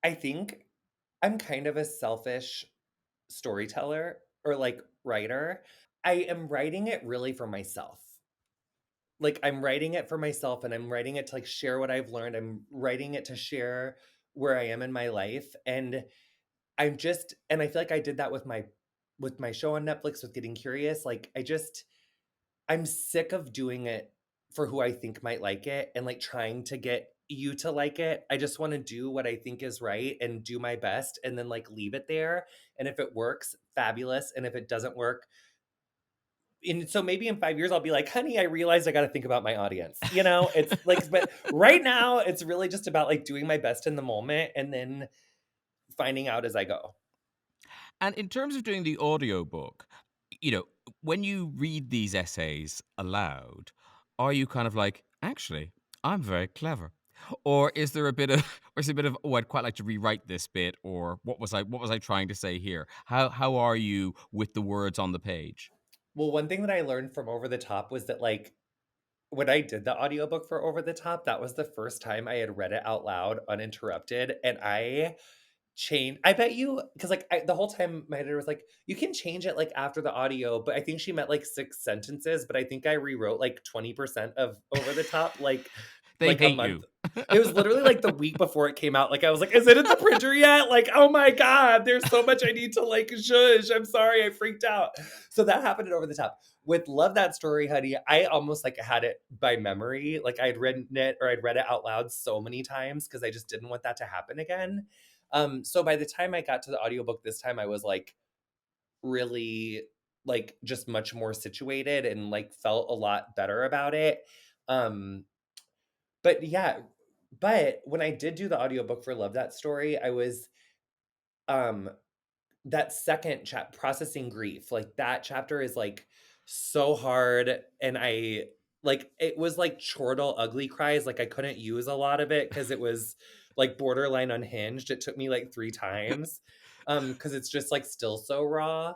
I think I'm kind of a selfish storyteller or like writer. I am writing it really for myself. Like I'm writing it for myself and I'm writing it to like share what I've learned. I'm writing it to share where I am in my life. And and I feel like I did that with my show on Netflix with Getting Curious. Like I'm sick of doing it for who I think might like it and like trying to get you to like it. I just want to do what I think is right and do my best and then like leave it there. And if it works, fabulous. And if it doesn't work, and so maybe in 5 years I'll be like, honey, I realized I got to think about my audience. You know, it's like, but right now it's really just about like doing my best in the moment and then finding out as I go. And in terms of doing the audiobook, you know, when you read these essays aloud, are you kind of like, actually, I'm very clever? Or is there a bit of or is it a bit of, oh, I'd quite like to rewrite this bit, or what was I trying to say here? How are you with the words on the page? Well, one thing that I learned from Over the Top was that like when I did the audiobook for Over the Top, that was the first time I had read it out loud uninterrupted, and I bet you, because like the whole time my editor was like, "You can change it like after the audio," but I think she meant like 6 sentences, but I think I rewrote like 20% of Over the Top, They like a hate month. you. It was literally like the week before it came out. Like I was like, "Is it in the printer yet?" Like, "Oh my god, there's so much I need to like shush. I'm sorry, I freaked out." So that happened at Over the Top. With Love That Story, honey, I almost like had it by memory. Like I'd written it or I'd read it out loud so many times because I just didn't want that to happen again. So by the time I got to the audiobook this time, I was like really like just much more situated and like felt a lot better about it. Um, but yeah, but when I did do the audiobook for Love That Story, I was um that second chap processing grief, like that chapter is like so hard and I like it was like chortle ugly cries, like I couldn't use a lot of it because it was like borderline unhinged. It took me like 3 times because it's just like still so raw.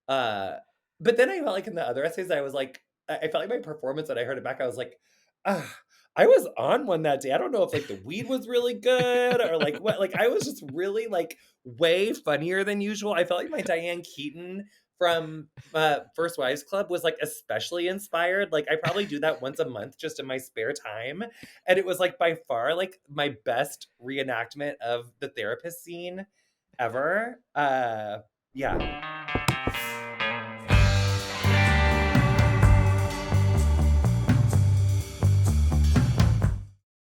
uh but then I felt like in the other essays I was like I felt like my performance when I heard it back I was like, ah, I was on one that day. I don't know if like the weed was really good or like what, like I was just really like way funnier than usual. I felt like my Diane Keaton from First Wives Club was like especially inspired. Like I probably do that once a month just in my spare time. And it was like by far like my best reenactment of the therapist scene ever. Yeah.